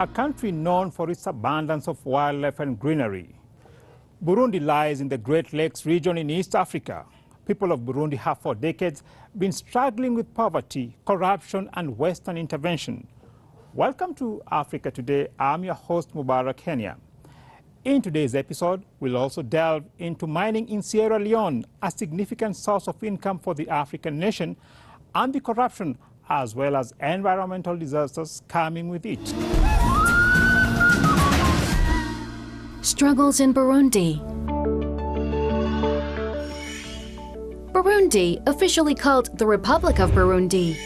a country known for its abundance of wildlife and greenery. Burundi lies in the Great Lakes region in East Africa. People of Burundi have for decades been struggling with poverty, corruption, and Western intervention. Welcome to Africa Today. I'm your host, Mubarak Kenya. In today's episode, we'll also delve into mining in Sierra Leone, a significant source of income for the African nation, and the corruption as well as environmental disasters coming with it. Struggles in Burundi. Burundi, officially called the Republic of Burundi.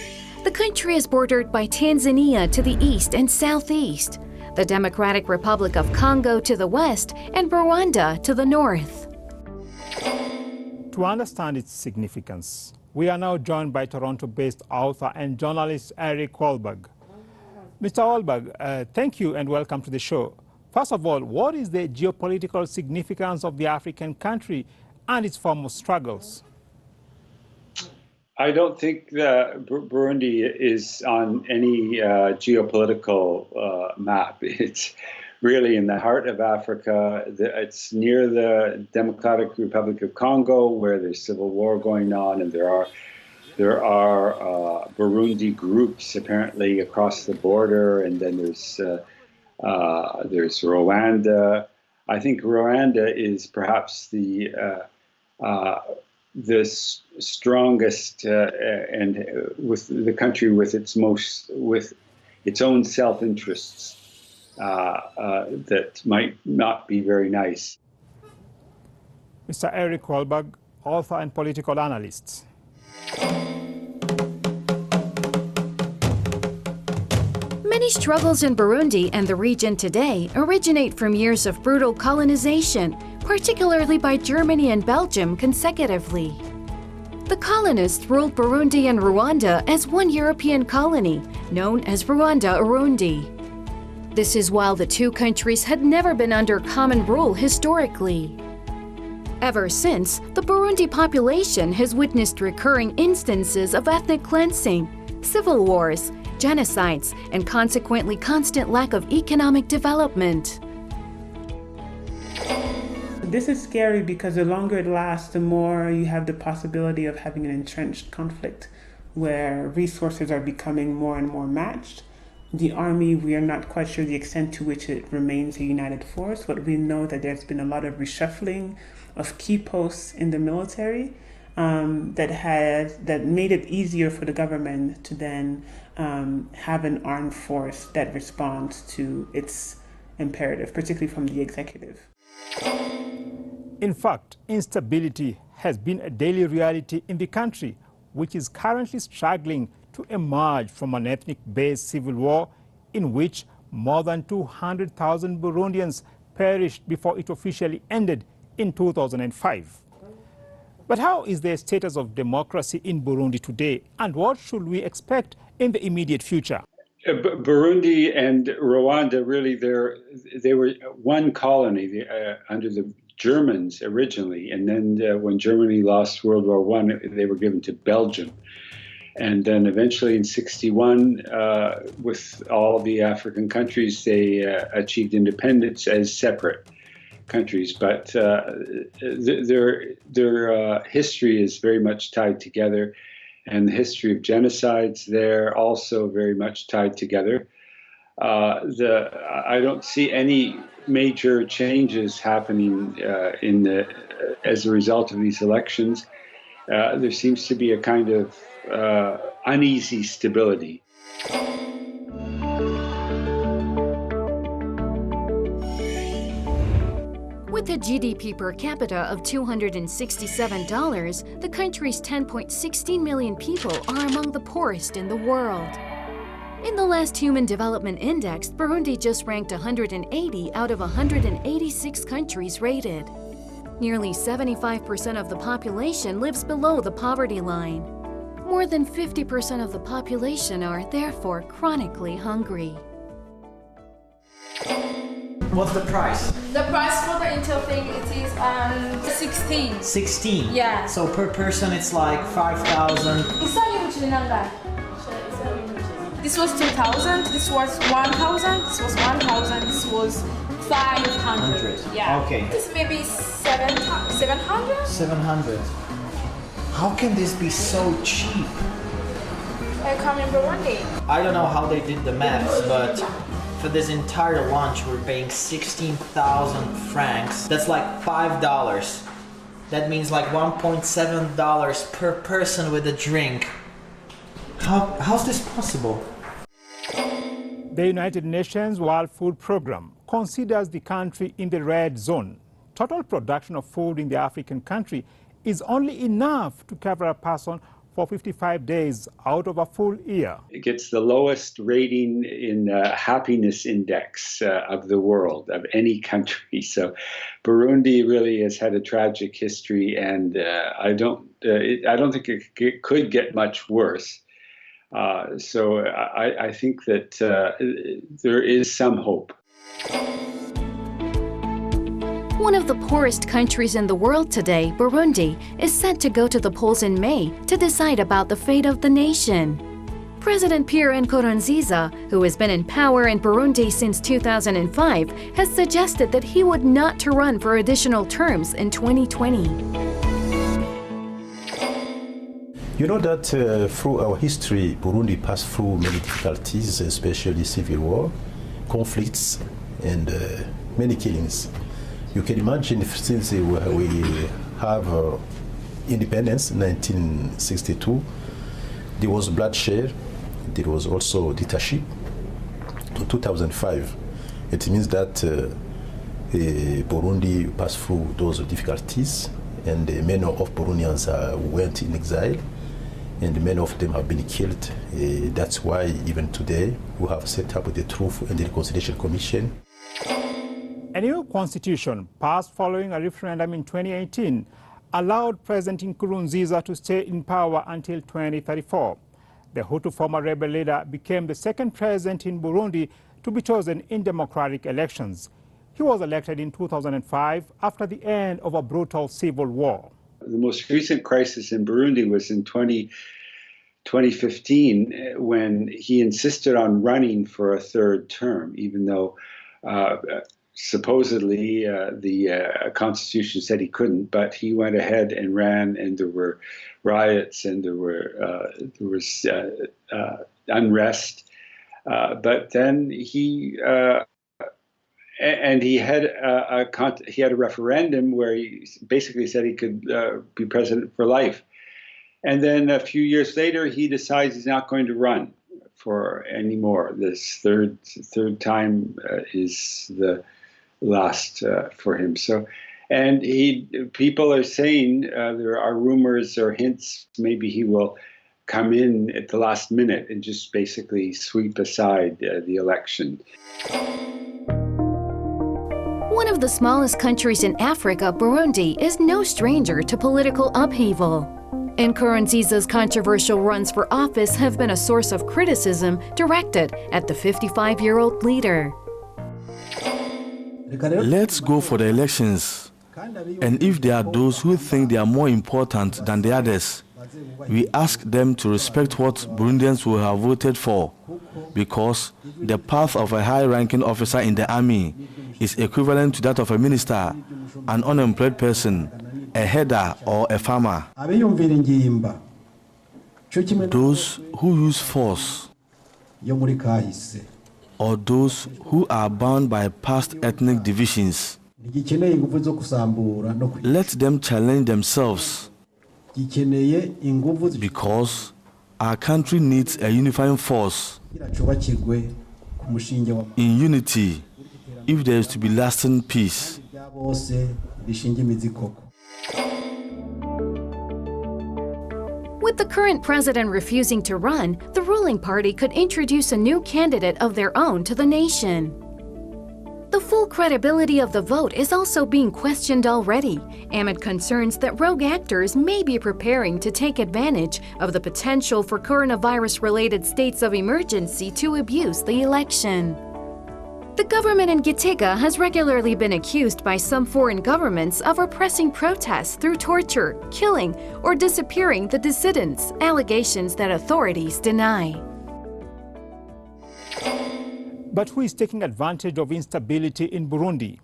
The country is bordered by Tanzania to the east and southeast, the Democratic Republic of Congo to the west, and Rwanda to the north. To understand its significance, we are now joined by Toronto-based author and journalist Eric Wahlberg. Mr. Wahlberg, thank you and welcome to the show. First of all, what is the geopolitical significance of the African country and its former struggles? I don't think Burundi is on any geopolitical map. It's really in the heart of Africa. It's near the Democratic Republic of Congo, where there's civil war going on, and there are Burundi groups apparently across the border, and then there's Rwanda. I think Rwanda is perhaps the strongest and with the country with its own self-interests that might not be very nice. Mr. Eric Wahlberg, author and political analyst. Many struggles in Burundi and the region today originate from years of brutal colonization, particularly by Germany and Belgium consecutively. The colonists ruled Burundi and Rwanda as one European colony, known as Rwanda-Urundi. This is while the two countries had never been under common rule historically. Ever since, the Burundi population has witnessed recurring instances of ethnic cleansing, civil wars, genocides, and consequently constant lack of economic development. This is scary because the longer it lasts, the more you have the possibility of having an entrenched conflict where resources are becoming more and more matched. The army, we are not quite sure the extent to which it remains a united force, but we know that there's been a lot of reshuffling of key posts in the military that made it easier for the government to then have an armed force that responds to its imperative, particularly from the executive. In fact, instability has been a daily reality in the country, which is currently struggling to emerge from an ethnic-based civil war in which more than 200,000 Burundians perished before it officially ended in 2005. But how is the status of democracy in Burundi today, and what should we expect in the immediate future? Burundi and Rwanda, really, they were one colony under the Germans originally, and then when Germany lost World War I, they were given to Belgium. And then eventually in '61, with all the African countries, they achieved independence as separate countries. But their history is very much tied together, and the history of genocides there also very much tied together. I don't see any major changes happening as a result of these elections. There seems to be a kind of uneasy stability. With a GDP per capita of $267, the country's 10.16 million people are among the poorest in the world. In the last Human Development Index, Burundi just ranked 180 out of 186 countries rated. Nearly 75% of the population lives below the poverty line. More than 50% of the population are, therefore, chronically hungry. What's the price? The price for the Intel thing, it is 16. 16? Yeah. So per person it's like 5,000. This was 2,000, this was 1,000, this was 1,000, this was 500. Yeah. Okay. This maybe 700? 700. How can this be so cheap? I come in Burundi. I don't know how they did the maths, but for this entire lunch, we're paying 16,000 francs. That's like $5. That means like $1.7 per person with a drink. How's this possible? The United Nations World Food Programme considers the country in the red zone. Total production of food in the African country is only enough to cover a person for 55 days out of a full year. It gets the lowest rating in happiness index of the world, of any country. So Burundi really has had a tragic history, and I don't think it could get much worse. So I think that there is some hope. One of the poorest countries in the world today, Burundi, is set to go to the polls in May to decide about the fate of the nation. President Pierre Nkurunziza, who has been in power in Burundi since 2005, has suggested that he would not to run for additional terms in 2020. You know that through our history, Burundi passed through many difficulties, especially civil war, conflicts, and many killings. You can imagine since we have independence in 1962, there was bloodshed, there was also dictatorship. To 2005, it means that Burundi passed through those difficulties, and many of Burundians went in exile, and many of them have been killed. That's why even today we have set up the Truth and the Reconciliation Commission. A new constitution passed following a referendum in 2018 allowed President Nkurunziza to stay in power until 2034. The Hutu former rebel leader became the second president in Burundi to be chosen in democratic elections. He was elected in 2005 after the end of a brutal civil war. The most recent crisis in Burundi was in 2015 when he insisted on running for a third term, even though supposedly the constitution said he couldn't, but he went ahead and ran, and there were riots and there was unrest. But then he had a referendum where he basically said he could be president for life. And then a few years later, he decides he's not going to run for anymore. This third time is the last for him. So, and people are saying there are rumors or hints maybe he will come in at the last minute and just basically sweep aside the election. One of the smallest countries in Africa, Burundi, is no stranger to political upheaval. Nkurunziza's controversial runs for office have been a source of criticism directed at the 55-year-old leader. Let's go for the elections. And if there are those who think they are more important than the others, we ask them to respect what Burundians will have voted for, because the path of a high-ranking officer in the army is equivalent to that of a minister, an unemployed person, a header, or a farmer. Those who use force, or those who are bound by past ethnic divisions, let them challenge themselves, because our country needs a unifying force in unity if there is to be lasting peace. With the current president refusing to run, the ruling party could introduce a new candidate of their own to the nation. The full credibility of the vote is also being questioned already, amid concerns that rogue actors may be preparing to take advantage of the potential for coronavirus-related states of emergency to abuse the election. The government in Gitega has regularly been accused by some foreign governments of repressing protests through torture, killing, or disappearing the dissidents, allegations that authorities deny. But who is taking advantage of instability in Burundi?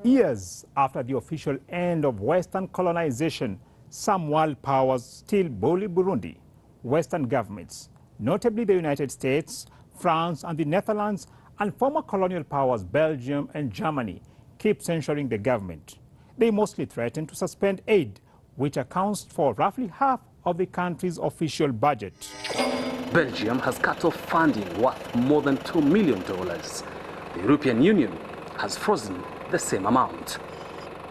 Years after the official end of Western colonization, some world powers still bully Burundi. Western governments, notably the United States, France and the Netherlands, and former colonial powers Belgium and Germany, keep censuring the government. They mostly threaten to suspend aid, which accounts for roughly half of the country's official budget. Belgium has cut off funding worth more than $2 million. The European Union has frozen the same amount.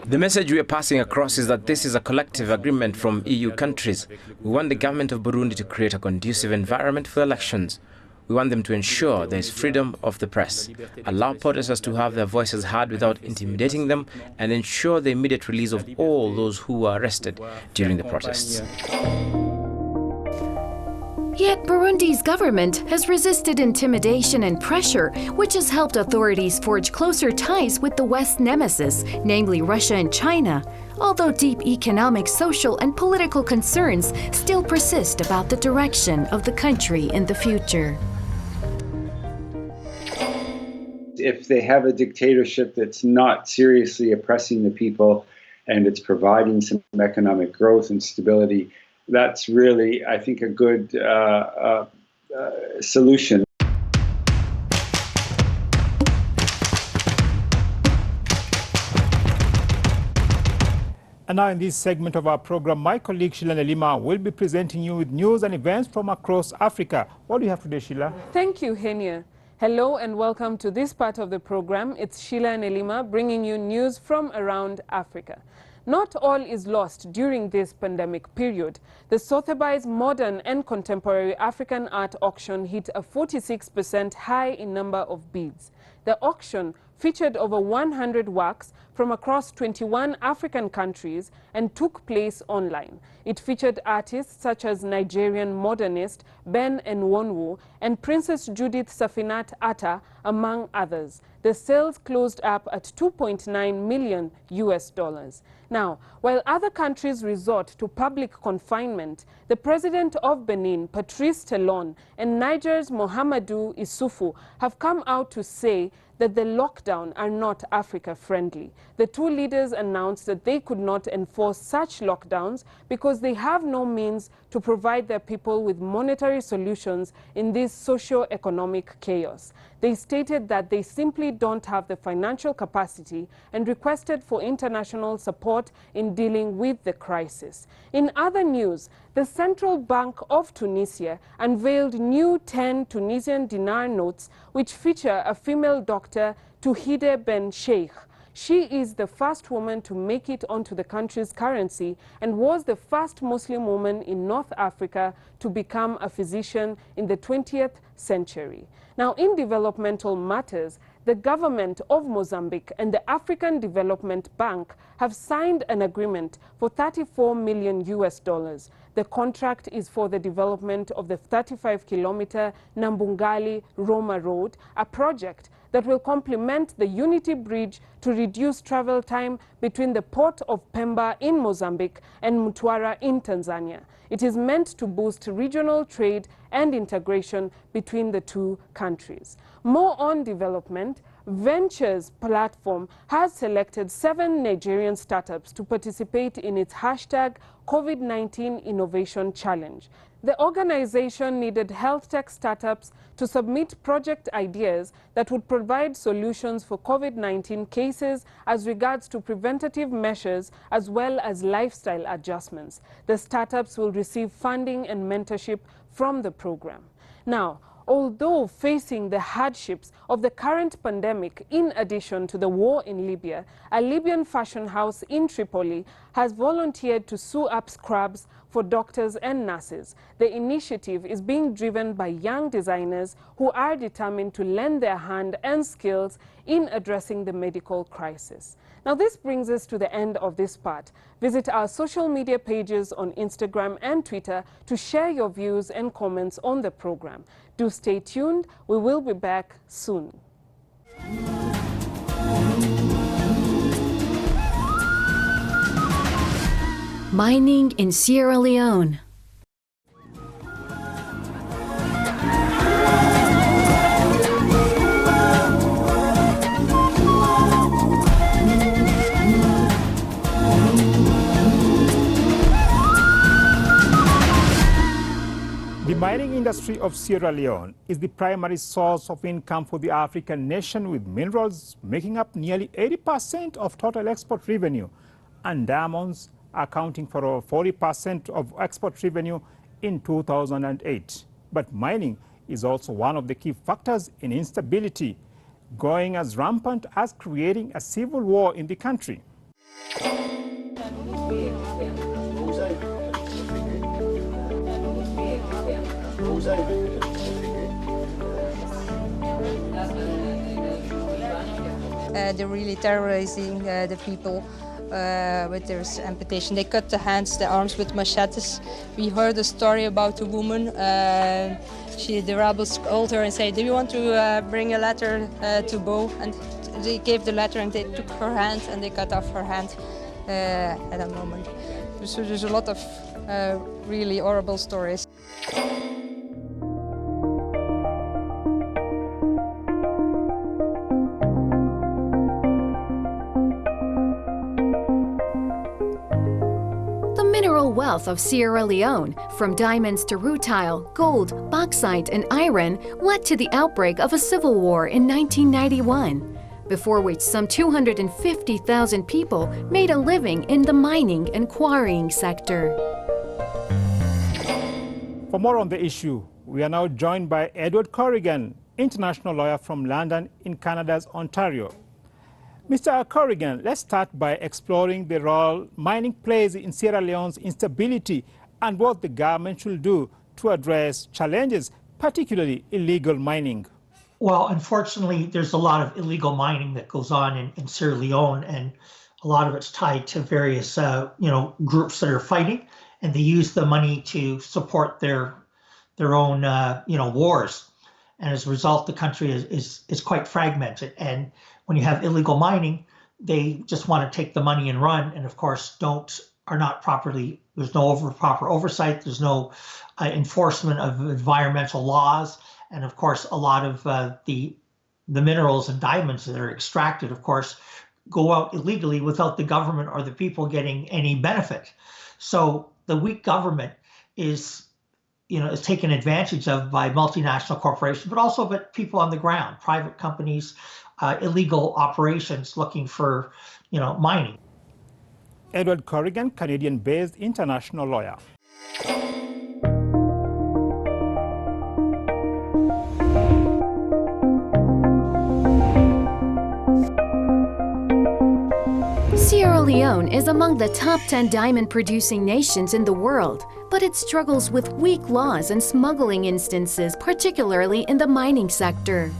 The message we are passing across is that this is a collective agreement from EU countries. We want the government of Burundi to create a conducive environment for elections. We want them to ensure there is freedom of the press, allow protesters to have their voices heard without intimidating them, and ensure the immediate release of all those who were arrested during the protests. Yet Burundi's government has resisted intimidation and pressure, which has helped authorities forge closer ties with the West nemesis, namely Russia and China, although deep economic, social, and political concerns still persist about the direction of the country in the future. If they have a dictatorship that's not seriously oppressing the people and it's providing some economic growth and stability, that's really, I think, a good solution. And now in this segment of our program, my colleague Sheila Nelima will be presenting you with news and events from across Africa. What do you have today, Sheila? Thank you, Henia. Hello and welcome to this part of the program. It's Sheila Nelima bringing you news from around Africa. Not all is lost during this pandemic period. The Sotheby's Modern and Contemporary African Art Auction hit a 46% high in number of bids. The auction featured over 100 works from across 21 African countries and took place online. It featured artists such as Nigerian modernist Ben Nwonwu and Princess Judith Safinat Atta, among others. The sales closed up at $2.9 million. Now, while other countries resort to public confinement, the president of Benin, Patrice Talon, and Niger's Mohamedou Issoufou have come out to say that the lockdown are not Africa-friendly. The two leaders announced that they could not enforce such lockdowns because they have no means to provide their people with monetary solutions in this socio-economic chaos. They stated that they simply don't have the financial capacity and requested for international support in dealing with the crisis. In other news, the Central Bank of Tunisia unveiled new 10 Tunisian dinar notes which feature a female doctor, Touhide Ben Sheikh. She is the first woman to make it onto the country's currency and was the first Muslim woman in North Africa to become a physician in the 20th century. Now, in developmental matters, the government of Mozambique and the African Development Bank have signed an agreement for $34 million. The contract is for the development of the 35-kilometer Nambungali-Roma Road, a project that will complement the Unity Bridge to reduce travel time between the port of Pemba in Mozambique and Mtwara in Tanzania. It is meant to boost regional trade and integration between the two countries. More on development, Ventures platform has selected 7 Nigerian startups to participate in its hashtag COVID-19 Innovation Challenge. The organization needed health tech startups to submit project ideas that would provide solutions for COVID-19 cases as regards to preventative measures as well as lifestyle adjustments. The startups will receive funding and mentorship from the program. Now, although facing the hardships of the current pandemic in addition to the war in Libya, a Libyan fashion house in Tripoli has volunteered to sew up scrubs for doctors and nurses. The initiative is being driven by young designers who are determined to lend their hand and skills in addressing the medical crisis. Now, this brings us to the end of this part. Visit our social media pages on Instagram and Twitter to share your views and comments on the program. Do stay tuned. We will be back soon. Mining in Sierra Leone. industry of Sierra Leone is the primary source of income for the African nation, with minerals making up nearly 80% of total export revenue and diamonds accounting for over 40% of export revenue in 2008. But mining is also one of the key factors in instability, going as rampant as creating a civil war in the country. They're really terrorizing the people with their amputation. They cut the hands, the arms with machetes. We heard a story about a woman. The rebels called her and said, "Do you want to bring a letter to Bo?" And they gave the letter and they took her hand and they cut off her hand at that moment. So there's a lot of really horrible stories. The mineral wealth of Sierra Leone, from diamonds to rutile, gold, bauxite, and iron, led to the outbreak of a civil war in 1991, before which some 250,000 people made a living in the mining and quarrying sector. For more on the issue, we are now joined by Edward Corrigan, international lawyer from London in Canada's Ontario. Mr. Corrigan, let's start by exploring the role mining plays in Sierra Leone's instability and what the government should do to address challenges, particularly illegal mining. Well, unfortunately, there's a lot of illegal mining that goes on in Sierra Leone, and a lot of it's tied to various, groups that are fighting, and they use the money to support their own, wars. And as a result, the country is quite fragmented. And when you have illegal mining, they just want to take the money and run. And of course, are not properly. There's no proper oversight. There's no enforcement of environmental laws. And of course, a lot of the minerals and diamonds that are extracted, of course, go out illegally without the government or the people getting any benefit. So the weak government is taken advantage of by multinational corporations, but also by people on the ground, private companies, illegal operations looking for, mining. Edward Corrigan, Canadian-based international lawyer. Sierra Leone is among the top 10 diamond-producing nations in the world, but it struggles with weak laws and smuggling instances, particularly in the mining sector.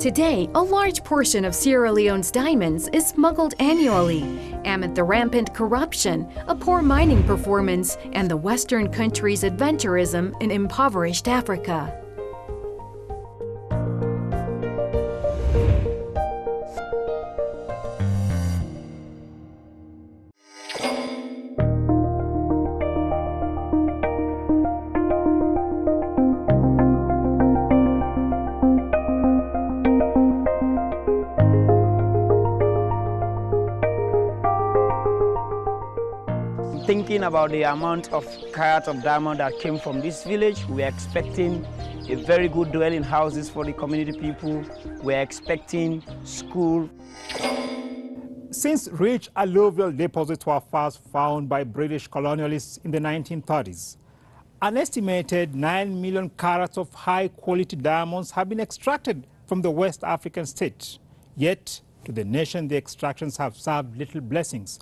Today, a large portion of Sierra Leone's diamonds is smuggled annually, amid the rampant corruption, a poor mining performance, and the Western countries' adventurism in impoverished Africa. Thinking about the amount of carats of diamond that came from this village, we are expecting a very good dwelling houses for the community people. We are expecting school. Since rich alluvial deposits were first found by British colonialists in the 1930s, an estimated 9 million carats of high-quality diamonds have been extracted from the West African state. Yet, to the nation, the extractions have served little blessings.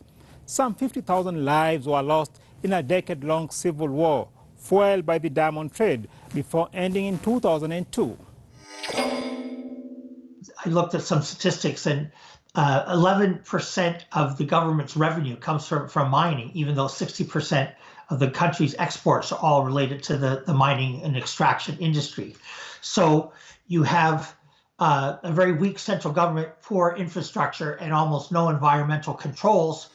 Some 50,000 lives were lost in a decade-long civil war, fueled by the diamond trade, before ending in 2002. I looked at some statistics, and 11% of the government's revenue comes from mining, even though 60% of the country's exports are all related to the mining and extraction industry. So you have a very weak central government, poor infrastructure, and almost no environmental controls.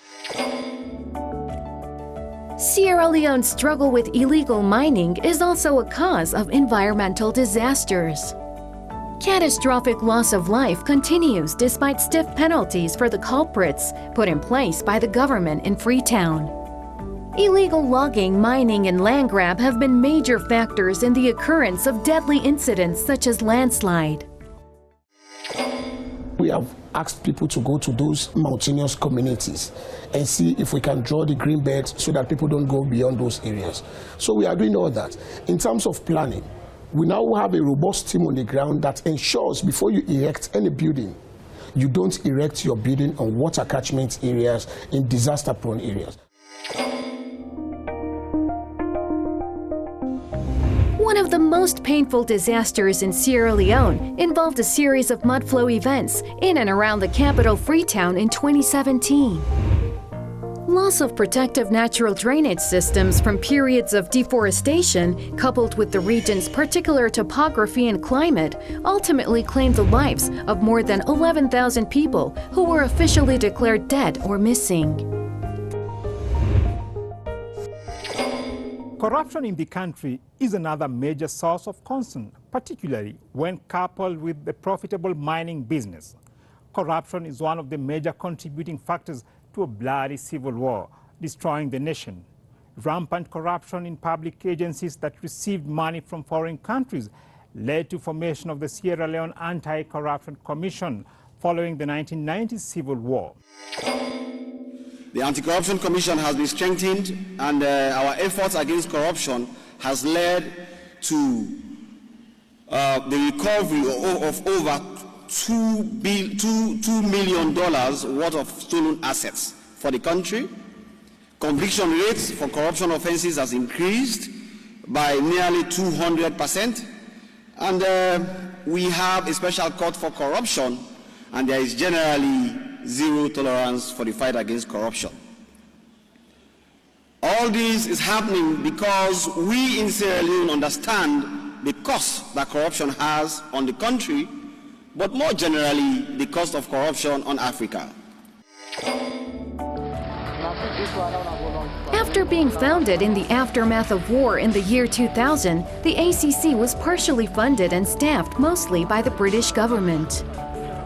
Sierra Leone's struggle with illegal mining is also a cause of environmental disasters. Catastrophic loss of life continues despite stiff penalties for the culprits put in place by the government in Freetown. Illegal logging, mining, and land grab have been major factors in the occurrence of deadly incidents such as landslide. We have asked people to go to those mountainous communities and see if we can draw the green belts so that people don't go beyond those areas. So we are doing all that. In terms of planning, we now have a robust team on the ground that ensures before you erect any building, you don't erect your building on water catchment areas in disaster-prone areas. One of the most painful disasters in Sierra Leone involved a series of mudflow events in and around the capital Freetown in 2017. Loss of protective natural drainage systems from periods of deforestation, coupled with the region's particular topography and climate, ultimately claimed the lives of more than 11,000 people who were officially declared dead or missing. Corruption in the country is another major source of concern, particularly when coupled with the profitable mining business. Corruption is one of the major contributing factors to a bloody civil war, destroying the nation. Rampant corruption in public agencies that received money from foreign countries led to formation of the Sierra Leone Anti-Corruption Commission following the 1990s civil war. The Anti-Corruption Commission has been strengthened, and our efforts against corruption has led to the recovery of over $2 million worth of stolen assets for the country. Conviction rates for corruption offenses has increased by nearly 200%, and we have a special court for corruption, and there is generally zero tolerance for the fight against corruption. All this is happening because we in Sierra Leone understand the cost that corruption has on the country, but more generally, the cost of corruption on Africa. After being founded in the aftermath of war in the year 2000, the ACC was partially funded and staffed mostly by the British government.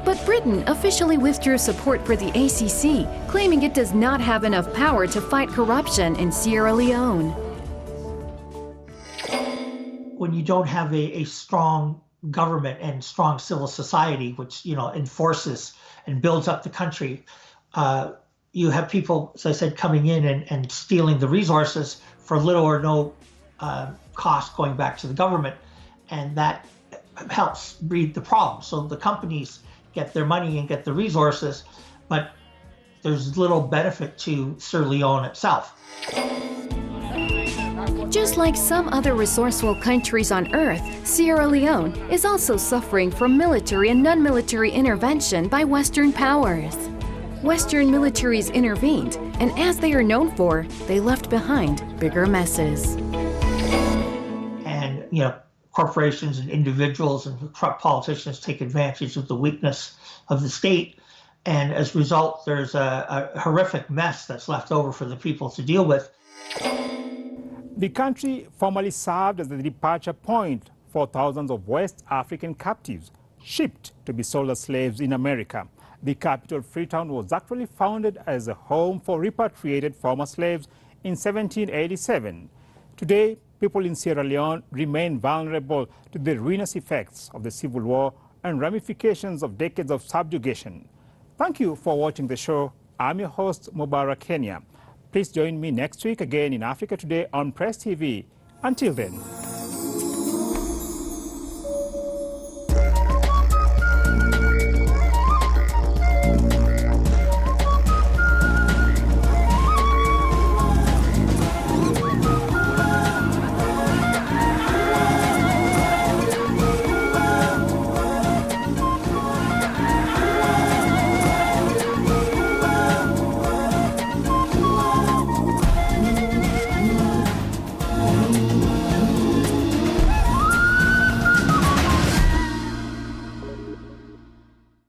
But Britain officially withdrew support for the ACC, claiming it does not have enough power to fight corruption in Sierra Leone. When you don't have a strong government and strong civil society, which enforces and builds up the country, you have people, as I said, coming in and stealing the resources for little or no cost going back to the government, and that helps breed the problem. So the companies get their money and get the resources, but there's little benefit to Sierra Leone itself. Just like some other resourceful countries on Earth, Sierra Leone is also suffering from military and non-military intervention by Western powers. Western militaries intervened, and as they are known for, they left behind bigger messes. And, corporations and individuals and corrupt politicians take advantage of the weakness of the state. And as a result, there's a horrific mess that's left over for the people to deal with. The country formerly served as the departure point for thousands of West African captives shipped to be sold as slaves in America. The capital, Freetown, was actually founded as a home for repatriated former slaves in 1787. Today, people in Sierra Leone remain vulnerable to the ruinous effects of the civil war and ramifications of decades of subjugation. Thank you for watching the show. I'm your host, Mubarak Kenya. Please join me next week again in Africa Today on Press TV. Until then.